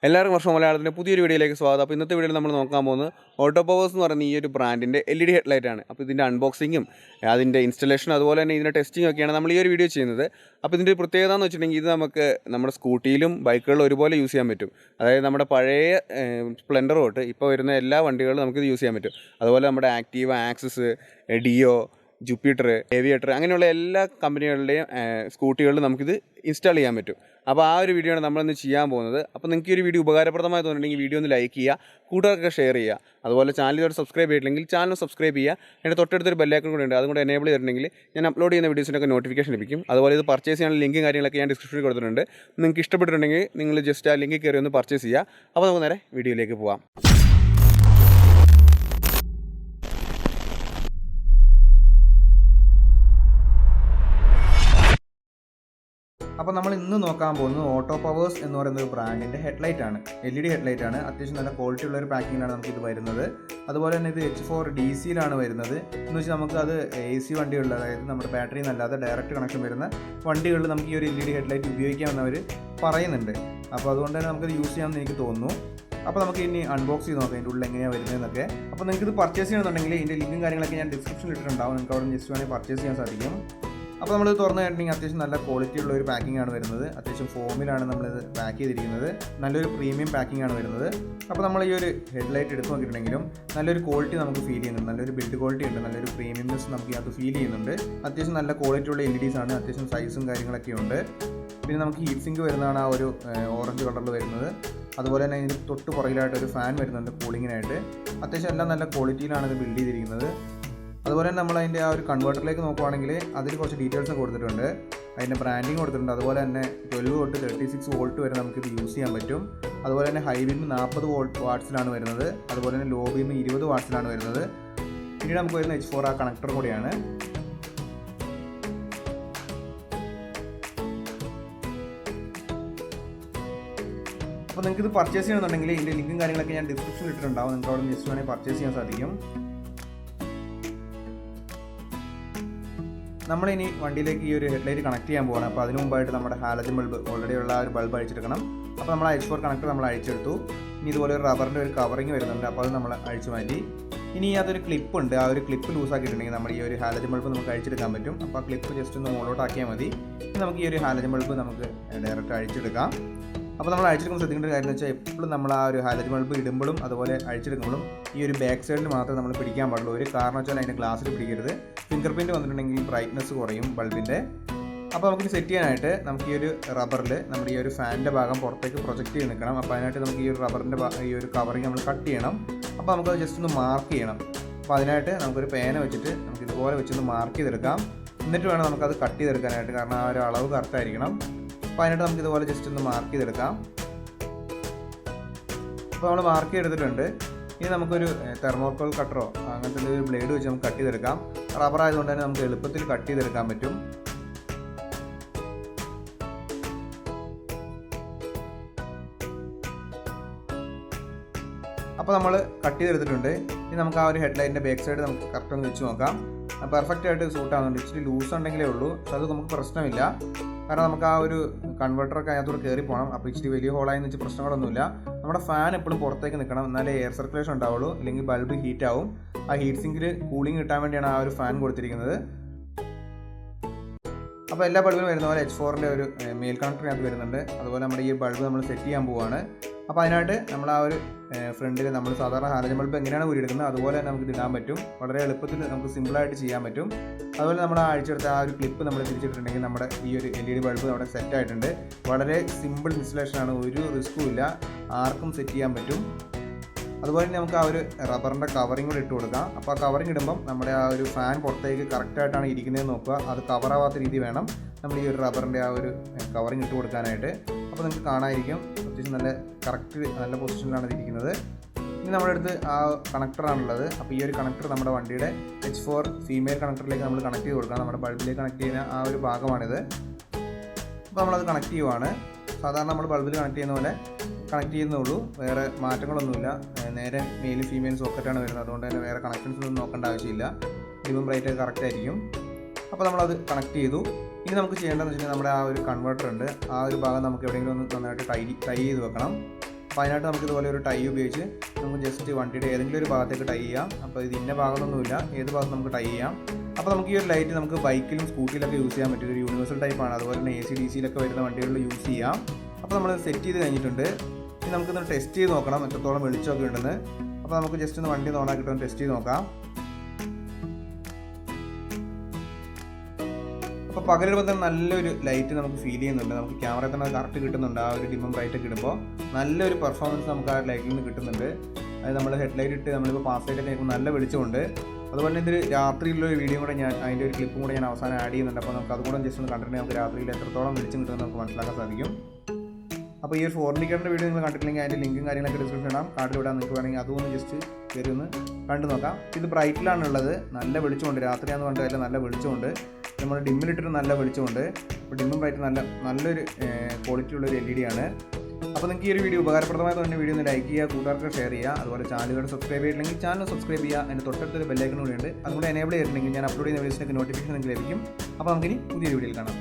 എല്ലാവർക്കും വർഷം മലയാളത്തിൻ്റെ പുതിയൊരു വീഡിയോയിലേക്ക് സ്വാഗതം. അപ്പോൾ ഇന്നത്തെ വീഡിയോയിൽ നമ്മൾ നോക്കാൻ പോകുന്നത് ഓട്ടോ പവേഴ്സ് എന്ന് പറയുന്ന ഈ ഒരു ബ്രാൻഡിൻ്റെ LED ഹെഡ്ലൈറ്റ് ആണ്. അപ്പോൾ ഇതിൻ്റെ അൺബോക്സിങ്ങും അതിൻ്റെ ഇൻസ്റ്റലേഷനും അതുപോലെ തന്നെ ഇതിൻ്റെ ടെസ്റ്റിംഗ് ഒക്കെയാണ് നമ്മൾ ഈ ഒരു വീഡിയോ ചെയ്യുന്നത്. അപ്പോൾ ഇതിൻ്റെ പ്രത്യേകത എന്ന് വെച്ചിട്ടുണ്ടെങ്കിൽ ഇത് നമുക്ക് നമ്മുടെ സ്കൂട്ടിയിലും ബൈക്കുകളിലും ഒരുപോലെ യൂസ് ചെയ്യാൻ പറ്റും. അതായത് നമ്മുടെ പഴയ സ്പ്ലെൻഡർ തൊട്ട് ഇപ്പോൾ വരുന്ന എല്ലാ വണ്ടികളിലും നമുക്കിത് യൂസ് ചെയ്യാൻ പറ്റും. അതുപോലെ നമ്മുടെ Activa, Access, Dio, Jupiter, Aviator അങ്ങനെയുള്ള എല്ലാ കമ്പനികളുടെയും സ്കൂട്ടികളിലും നമുക്കിത് ഇൻസ്റ്റാൾ ചെയ്യാൻ പറ്റും. അപ്പോൾ ആ ഒരു വീഡിയോ ആണ് നമ്മളിന്ന് ചെയ്യാൻ പോകുന്നത്. അപ്പോൾ നിങ്ങൾക്ക് ഈ ഒരു വീഡിയോ ഉപകാരപ്രദമായി തോന്നുന്നുണ്ടെങ്കിൽ വീഡിയോ ഒന്ന് ലൈക്ക് ചെയ്യുക, കൂട്ടുകാർക്ക് ഷെയർ ചെയ്യുക. അതുപോലെ ചാനൽ ഇതുവരെ സബ്സ്ക്രൈബ് ചെയ്തിട്ടില്ലെങ്കിൽ ചാനൽ സബ്സ്ക്രൈബ് ചെയ്യുക. അതിൻ്റെ തൊട്ടടുത്തൊരു ബെല്ലൈക്കൺ കൂടെ ഉണ്ട്, അതും കൂടെ എനേബിൾ ചെയ്തിട്ടുണ്ടെങ്കിൽ ഞാൻ അപ്ലോഡ് ചെയ്യുന്ന വീഡിയോസിനൊക്കെ നോട്ടിഫിക്കേഷൻ ലഭിക്കും. അതുപോലെ ഇത് പർച്ചേസ് ചെയ്യാനുള്ള ലിങ്കും കാര്യങ്ങളൊക്കെ ഞാൻ ഡിസ്ക്രിപ്ഷനിൽ കൊടുത്തിട്ടുണ്ട്. നിങ്ങൾക്ക് ഇഷ്ടപ്പെട്ടിട്ടുണ്ടെങ്കിൽ നിങ്ങൾ ജസ്റ്റ് ആ ലിങ്കിൽ കയറി ഒന്ന് പർച്ചേസ് ചെയ്യുക. അപ്പോൾ നമുക്ക് നേരെ വീഡിയോയിലേക്ക് പോകാം. അപ്പോൾ നമ്മൾ ഇന്ന് നോക്കാൻ പോകുന്നത് ഓട്ടോ പവേഴ്സ് എന്ന് പറയുന്ന ഒരു ബ്രാൻഡിൻ്റെ ഹെഡ്ലൈറ്റ് ആണ്. LED ഹെഡ്ലൈറ്റ് ആണ്. അത്യാവശ്യം നല്ല ക്വാളിറ്റി ഉള്ള ഒരു പാക്കിങ്ങിലാണ് നമുക്കിത് വരുന്നത്. അതുപോലെ തന്നെ ഇത് H4 DC-യിലാണ് വരുന്നത്. എന്ന് വെച്ചാൽ നമുക്ക് അത് AC വണ്ടികളിൽ, അതായത് നമ്മുടെ ബാറ്ററി നല്ലാതെ ഡയറക്റ്റ് കണക്ഷൻ വരുന്ന വണ്ടികളിൽ നമുക്ക് ഈ ഒരു LED ഹെഡ്ലൈറ്റ് ഉപയോഗിക്കാമെന്ന് അവർ പറയുന്നുണ്ട്. അപ്പോൾ അതുകൊണ്ട് തന്നെ നമുക്കത് യൂസ് ചെയ്യാമെന്ന് എനിക്ക് തോന്നുന്നു. അപ്പോൾ നമുക്ക് ഇനി അൺബോക്സ് ചെയ്ത് നോക്കാം ഇതിൻ്റെ ഉള്ളിൽ എങ്ങനെയാണ് വരുന്നതെന്നൊക്കെ. അപ്പോൾ നിങ്ങൾക്ക് ഇത് പർച്ചേസ് ചെയ്യണമെന്നുണ്ടെങ്കിൽ ഇതിൻ്റെ ലിങ്കും കാര്യങ്ങളൊക്കെ ഞാൻ ഡിസ്ക്രിപ്ഷനിൽ ഇട്ടിട്ടുണ്ടാവും. നിങ്ങൾക്ക് അവിടെ ജസ്റ്റ് വേണമെങ്കിൽ പർച്ചേസ് ചെയ്യാൻ സാധിക്കും. അപ്പോൾ നമ്മൾ തുറന്നു കഴിഞ്ഞിട്ടുണ്ടെങ്കിൽ അത്യാവശ്യം നല്ല ക്വാളിറ്റി ഉള്ള ഒരു പാക്കിംഗ് ആണ് വരുന്നത്. അത്യാവശ്യം ഫോമിലാണ് നമ്മളിത് പാക്ക് ചെയ്തിരിക്കുന്നത്. നല്ലൊരു പ്രീമിയം പാക്കിംഗ് ആണ് വരുന്നത്. അപ്പോൾ നമ്മൾ ഈ ഒരു ഹെഡ്ലൈറ്റ് എടുത്ത് നോക്കിയിട്ടുണ്ടെങ്കിലും നല്ലൊരു ക്വാളിറ്റി നമുക്ക് ഫീൽ ചെയ്യുന്നുണ്ട്. നല്ലൊരു ബിൽഡ് ക്വാളിറ്റി ഉണ്ട്, നല്ലൊരു പ്രീമിയംനെസ് നമുക്ക് അത് ഫീൽ ചെയ്യുന്നുണ്ട്. അത്യാവശ്യം നല്ല ക്വാളിറ്റി ഉള്ള LEDs ആണ്. അത്യാവശ്യം സൈസും കാര്യങ്ങളൊക്കെ ഉണ്ട്. പിന്നെ നമുക്ക് ഹീറ്റ് സിങ്ക് വരുന്നതാണ് ആ ഒരു ഓറഞ്ച് കളറിൽ വരുന്നത്. അതുപോലെ തന്നെ ഇതിന് തൊട്ട് പുറകിലായിട്ട് ഒരു ഫാൻ വരുന്നുണ്ട് കൂളിങ്ങിനായിട്ട്. അത്യാവശ്യം എല്ലാം നല്ല ക്വാളിറ്റിയിലാണ് ഇത് ബിൽഡ് ചെയ്തിരിക്കുന്നത്. അതുപോലെ തന്നെ നമ്മൾ അതിൻ്റെ ആ ഒരു കൺവേർട്ടറിലേക്ക് നോക്കുവാണെങ്കിൽ അതിൽ കുറച്ച് ഡീറ്റെയിൽസ് കൊടുത്തിട്ടുണ്ട്. അതിൻ്റെ ബ്രാൻഡിങ് കൊടുത്തിട്ടുണ്ട്. അതുപോലെ തന്നെ 12 തൊട്ട് 36 വോൾട്ട് വരെ നമുക്കിത് യൂസ് ചെയ്യാൻ പറ്റും. അതുപോലെ തന്നെ ഹൈ ബീം 40 വാട്ട്സിലാണ് വരുന്നത്. അതുപോലെ തന്നെ ലോ ബീം 20 വാട്ട്സിലാണ് വരുന്നത്. പിന്നീട് നമുക്ക് വരുന്ന H4 ആ കണക്ടർ കൂടിയാണ്. അപ്പോൾ നിങ്ങൾക്ക് ഇത് പർച്ചേസ് ചെയ്യണമെന്നുണ്ടെങ്കിൽ ഇതിൻ്റെ ലിങ്കും കാര്യങ്ങളൊക്കെ ഞാൻ ഡിസ്ക്രിപ്ഷനിൽ ഇട്ടിട്ടുണ്ടാവും. നിങ്ങൾക്ക് അവിടെ ജസ്റ്റ് വേണമെങ്കിൽ പർച്ചേസ് ചെയ്യാൻ സാധിക്കും. നമ്മളിനി വണ്ടിയിലേക്ക് ഈ ഒരു ഹെഡ്ലൈറ്റ് കണക്ട് ചെയ്യാൻ പോകണം. അപ്പോൾ അതിന് മുമ്പായിട്ട് നമ്മുടെ ഹാലജൻ ബൾബ് ഓൾറെഡി ഉള്ള ഒരു ബൾബ് അഴിച്ചെടുക്കണം. അപ്പോൾ നമ്മൾ H4 കണക്ടർ നമ്മൾ അഴിച്ചെടുത്തു. ഇനി ഇതുപോലെ ഒരു റബ്ബറിൻ്റെ ഒരു കവറിങ് വരുന്നുണ്ട്. അപ്പോൾ അത് നമ്മൾ അഴിച്ചു മാറ്റി. ഇനി അതൊരു ക്ലിപ്പ് ഉണ്ട്. ആ ഒരു ക്ലിപ്പ് ലൂസാക്കിയിട്ടുണ്ടെങ്കിൽ നമ്മൾ ഈ ഒരു ഹാലജൻ ബൾബ് നമുക്ക് അഴിച്ചെടുക്കാൻ പറ്റും. അപ്പോൾ ആ ക്ലിപ്പ് ജസ്റ്റ് ഒന്ന് മുകളിലോട്ട് ആക്കിയാൽ മതി. നമുക്ക് ഈ ഒരു ഹാലജൻ ബൾബ് നമുക്ക് ഡയറക്റ്റ് അഴിച്ചെടുക്കാം. അപ്പോൾ നമ്മൾ അഴിച്ചെടുക്കുമ്പോൾ ശ്രദ്ധിക്കേണ്ട ഒരു കാര്യം എന്ന് വെച്ചാൽ എപ്പോഴും നമ്മൾ ആ ഒരു ഹാലജൻ ബൾബ് ഇടുമ്പോഴും അതുപോലെ അഴിച്ചെടുക്കുമ്പോഴും ഈ ഒരു ബാക്ക് സൈഡിൽ മാത്രമേ നമ്മൾ പിടിക്കാൻ പാടുള്ളൂ. ഒരു കാരണം വെച്ചാൽ അതിൻ്റെ ഗ്ലാസ്സിൽ പിടിക്കരുത്. ഫിംഗർ പ്രിൻറ്റ് വന്നിട്ടുണ്ടെങ്കിൽ ബ്രൈറ്റ്നസ് കുറയും ബൾബിൻ്റെ. അപ്പോൾ നമുക്കിത് സെറ്റ് ചെയ്യാനായിട്ട് നമുക്ക് ഈ ഒരു റബ്ബറിൽ നമ്മുടെ ഈ ഒരു ഫാനിൻ്റെ ഭാഗം പുറത്തേക്ക് പ്രൊജക്റ്റ് ചെയ്ത് നിൽക്കണം. അപ്പോൾ അതിനായിട്ട് നമുക്ക് ഈ ഒരു റബ്ബറിൻ്റെ ഈ ഒരു കവറിങ് നമ്മൾ കട്ട് ചെയ്യണം. അപ്പോൾ നമുക്കത് ജസ്റ്റ് ഒന്ന് മാർക്ക് ചെയ്യണം. അപ്പോൾ അതിനായിട്ട് നമുക്കൊരു പേന വെച്ചിട്ട് നമുക്ക് ഇതുപോലെ വെച്ചൊന്ന് മാർക്ക് ചെയ്തെടുക്കാം. എന്നിട്ട് വേണം നമുക്കത് കട്ട് ചെയ്തെടുക്കാനായിട്ട്, കാരണം ആ ഒരു അളവ് കറക്റ്റായിരിക്കണം. അപ്പോൾ അതിനായിട്ട് നമുക്ക് ഇതുപോലെ ജസ്റ്റ് ഒന്ന് മാർക്ക് ചെയ്തെടുക്കാം. അപ്പോൾ നമ്മൾ മാർക്ക് ചെയ്തെടുത്തിട്ടുണ്ട്. ഇനി നമുക്കൊരു തെർമോക്കോൾ കട്ടറോ അങ്ങനത്തെ ഒരു ബ്ലേഡ് വെച്ച് നമുക്ക് കട്ട് ചെയ്തെടുക്കാം. റബ്ബർ ആയതുകൊണ്ട് തന്നെ നമുക്ക് എളുപ്പത്തിൽ കട്ട് ചെയ്തെടുക്കാൻ പറ്റും. അപ്പോൾ നമ്മൾ കട്ട് ചെയ്തെടുത്തിട്ടുണ്ട്. ഇനി നമുക്ക് ആ ഒരു ഹെഡ്ലൈറ്റിൻ്റെ ബാക്ക് സൈഡ് നമുക്ക് കറക്റ്റ് ഒന്ന് വെച്ച് നോക്കാം. പെർഫെക്റ്റ് ആയിട്ട് സൂട്ട് ആവുന്നുണ്ട്. ഇച്ചിരി ലൂസ് ഉണ്ടെങ്കിലേ ഉള്ളൂ, പക്ഷെ അത് നമുക്ക് പ്രശ്നമില്ല. കാരണം നമുക്ക് ആ ഒരു കൺവെർട്ടറൊക്കെ അതിനകത്തോട് കയറി പോകണം. അപ്പോൾ ഇച്ചിരി വലിയ ഹോളായെന്ന് വെച്ച് പ്രശ്നങ്ങളൊന്നുമില്ല. നമ്മുടെ ഫാൻ എപ്പോഴും പുറത്തേക്ക് നിൽക്കണം, എന്നാലേ എയർ സർക്കുലേഷൻ ഉണ്ടാവുള്ളൂ. ഇല്ലെങ്കിൽ ബൾബ് ഹീറ്റ് ആവും. ആ ഹീറ്റ് സിങ്കിൽ കൂളിംഗ് കിട്ടാൻ വേണ്ടിയാണ് ആ ഒരു ഫാൻ കൊടുത്തിരിക്കുന്നത്. അപ്പോൾ എല്ലാ ബൾബിനും വരുന്ന പോലെ H4ൻ്റെ ഒരു മെയിൽ കണക്ടറിനകത്ത് വരുന്നുണ്ട്. അതുപോലെ നമ്മുടെ ഈ ബൾബ് നമ്മൾ സെറ്റ് ചെയ്യാൻ പോവുകയാണ്. അപ്പോൾ അതിനായിട്ട് നമ്മൾ ആ ഒരു ഫ്രണ്ടിൽ നമ്മൾ സാധാരണ ഹാലജൻ ബൾബ് എങ്ങനെയാണ് ഊരിയെടുക്കുന്നത് അതുപോലെ തന്നെ നമുക്ക് ഇടാൻ പറ്റും. വളരെ എളുപ്പത്തിൽ നമുക്ക് സിമ്പിളായിട്ട് ചെയ്യാൻ പറ്റും. അതുപോലെ നമ്മൾ അഴിച്ചെടുത്ത ആ ഒരു ക്ലിപ്പ് നമ്മൾ തിരിച്ചിട്ടുണ്ടെങ്കിൽ നമ്മുടെ ഈ ഒരു LED ബൾബ് അവിടെ സെറ്റ് ആയിട്ടുണ്ട്. വളരെ സിമ്പിൾ ഇൻസ്റ്റലേഷനാണ്, ഒരു റിസ്ക്കും ഇല്ല, ആർക്കും സെറ്റ് ചെയ്യാൻ പറ്റും. അതുപോലെ തന്നെ നമുക്ക് ആ ഒരു റബ്ബറിൻ്റെ കവറിങ് കൂടി ഇട്ട് കൊടുക്കാം. അപ്പോൾ ആ കവറിങ് ഇടുമ്പം നമ്മുടെ ആ ഒരു ഫാൻ പുറത്തേക്ക് കറക്റ്റായിട്ടാണ് ഇരിക്കുന്നതെന്ന് നോക്കുക. അത് കവറാവാത്ത രീതി വേണം നമ്മൾ ഈ ഒരു റബ്ബറിൻ്റെ ആ ഒരു കവറിങ് ഇട്ട് കൊടുക്കാനായിട്ട്. അപ്പോൾ നിങ്ങൾക്ക് കാണാതിരിക്കും അത്യാവശ്യം നല്ല കറക്റ്റ് നല്ല പൊസിഷനിലാണ് ഇരിക്കുന്നത്. ഇനി നമ്മുടെ അടുത്ത് ആ കണക്ടറാണുള്ളത്. അപ്പോൾ ഈ ഒരു കണക്ടർ നമ്മുടെ വണ്ടിയുടെ H4 ഫീമെയിൽ കണക്ടറിലേക്ക് നമ്മൾ കണക്ട് ചെയ്ത് കൊടുക്കാം. നമ്മുടെ ബൾബിലേക്ക് കണക്ട് ചെയ്യുന്ന ആ ഒരു ഭാഗമാണിത്. അപ്പോൾ നമ്മളത് കണക്ട് ചെയ്യുവാണ്. സാധാരണ നമ്മൾ ബൾബിൽ കണക്ട് ചെയ്യുന്ന പോലെ കണക്ട് ചെയ്യുന്നുള്ളൂ, വേറെ മാറ്റങ്ങളൊന്നുമില്ല. നേരെ മെയിലും ഫീമെയിലും സോക്കറ്റാണ് വരുന്നത്. അതുകൊണ്ട് തന്നെ വേറെ കണക്ഷൻസൊന്നും നോക്കേണ്ട ആവശ്യമില്ല. ഡിമും ബ്രൈറ്റ് കറക്റ്റ് ആയിരിക്കും. അപ്പോൾ നമ്മളത് കണക്ട് ചെയ്തു. ഇനി നമുക്ക് ചെയ്യേണ്ടതെന്ന് വെച്ചാൽ നമ്മുടെ ആ ഒരു കൺവെർട്ടർ ഉണ്ട്, ആ ഒരു ഭാഗം നമുക്ക് എവിടെയെങ്കിലും ഒന്ന് നന്നായിട്ട് ടൈ ചെയ്ത് വെക്കണം. അപ്പോൾ അതിനായിട്ട് നമുക്ക് ഇതുപോലെ ഒരു ടൈ ഉപയോഗിച്ച് നമുക്ക് ജസ്റ്റ് വണ്ടിയുടെ ഏതെങ്കിലും ഒരു ഭാഗത്തേക്ക് ടൈ ചെയ്യാം. അപ്പോൾ ഇത് ഇന്ന ഭാഗത്തൊന്നുമില്ല, ഏത് ഭാഗത്ത് നമുക്ക് ടൈ ചെയ്യാം. അപ്പോൾ നമുക്ക് ഈ ഒരു ലൈറ്റ് നമുക്ക് ബൈക്കിലും സ്കൂട്ടിയിലൊക്കെ യൂസ് ചെയ്യാൻ പറ്റും. ഒരു യൂണിവേഴ്സൽ ടൈപ്പാണ്. അതുപോലെ തന്നെ AC DC വരുന്ന വണ്ടികളിൽ യൂസ് ചെയ്യാം. അപ്പോൾ നമ്മൾ സെറ്റ് ചെയ്ത് കഴിഞ്ഞിട്ടുണ്ട്. ഇനി നമുക്കൊന്ന് ടെസ്റ്റ് ചെയ്ത് നോക്കണം എത്രത്തോളം വെളിച്ചമൊക്കെ ഉണ്ടെന്ന്. അപ്പോൾ നമുക്ക് ജസ്റ്റ് ഒന്ന് വണ്ടി ഒന്ന് ഓണാക്കിയിട്ട് ഒന്ന് ടെസ്റ്റ് ചെയ്ത് നോക്കാം. അപ്പോൾ പകലിടുമ്പോൾ തന്നെ നല്ലൊരു ലൈറ്റ് നമുക്ക് ഫീൽ ചെയ്യുന്നുണ്ട്. നമുക്ക് ക്യാമറയിൽ തന്നെ കറക്റ്റ് കിട്ടുന്നുണ്ട്. ആ ഒരു ഡിമ്മും ബ്രൈറ്റൊക്കെ ഇടുമ്പോൾ നല്ലൊരു പെർഫോമൻസ് നമുക്ക് ആ ലൈറ്റിൽ നിന്ന് കിട്ടുന്നുണ്ട്. അത് നമ്മൾ ഹെഡ്ലൈറ്റ് ഇട്ട് നമ്മളിപ്പോൾ പാസ് ലൈറ്റൊക്കെ കേൾക്കുമ്പോൾ നല്ല വെളിച്ചമുണ്ട്. അതുപോലെ തന്നെ ഇതിൽ രാത്രിയിലുള്ളൊരു വീഡിയോ കൂടെ അതിൻ്റെ ഒരു ക്ലിപ്പും കൂടെ ഞാൻ അവസാനം ആഡ് ചെയ്യുന്നുണ്ട്. അപ്പോൾ നമുക്ക് അതുകൂടെ ജസ്റ്റ് ഒന്ന് കണ്ടിട്ടുണ്ടെങ്കിൽ നമുക്ക് രാത്രിയിൽ എത്രത്തോളം വെളിച്ചം കിട്ടുമെന്ന് നമുക്ക് മനസ്സിലാക്കാൻ സാധിക്കും. അപ്പോൾ ഈ ഒരു 4 ഇൻഡിക്കേറ്ററിൻ്റെ വീഡിയോ നിങ്ങൾ കണ്ടിട്ടില്ലെങ്കിൽ അതിൻ്റെ ലിങ്കും കാര്യങ്ങളൊക്കെ ഡിസ്ക്രിപ്ഷൻ ഇടാം. കാർഡിൽ വിടാൻ നിങ്ങൾക്ക് വേണമെങ്കിൽ അതൊന്ന് ജസ്റ്റ് കയറി ഒന്ന് കണ്ടു നോക്കാം. ഇത് ബ്രൈറ്റിലാണുള്ളത്. നല്ല വെളിച്ചമുണ്ട്. രാത്രിയാണെന്ന് പറഞ്ഞിട്ട് നല്ല വെളിച്ചമുണ്ട്. നമ്മൾ ഡിമ്മിലിട്ടിട്ട് നല്ല വെളിച്ചമുണ്ട്. അപ്പോൾ ഡിമ്മും ബ്രൈറ്റ് നല്ലൊരു ക്വാളിറ്റി ഉള്ളൊരു LED ആണ്. അപ്പോൾ നിങ്ങൾക്ക് ഈ ഒരു വീഡിയോ ഉപകാരപ്രദമായി തോന്നുന്ന വീഡിയോ ഒന്ന് ലൈക്ക് ചെയ്യുക, കൂട്ടുകാർക്ക് ഷെയർ ചെയ്യുക. അതുപോലെ ചാനലുകൾ സബ്സ്ക്രൈബ് ചെയ്തില്ലെങ്കിൽ ചാനൽ സബ്സ്ക്രൈബ് ചെയ്യുക. അതിൻ്റെ തൊട്ടടുത്തൊരു ബെല്ലൈക്കൺ കൂടിയുണ്ട്. അതുകൂടെ എനേബിൾ ചെയ്തിട്ടുണ്ടെങ്കിൽ ഞാൻ അപ്ലോഡ് ചെയ്യുന്ന വീഡിയോസിനൊക്കെ നോട്ടിഫിക്കേഷൻ നിങ്ങൾക്ക് ലഭിക്കും. അപ്പോൾ നമുക്കിനി പുതിയൊരു വീഡിയോയിൽ കാണാം.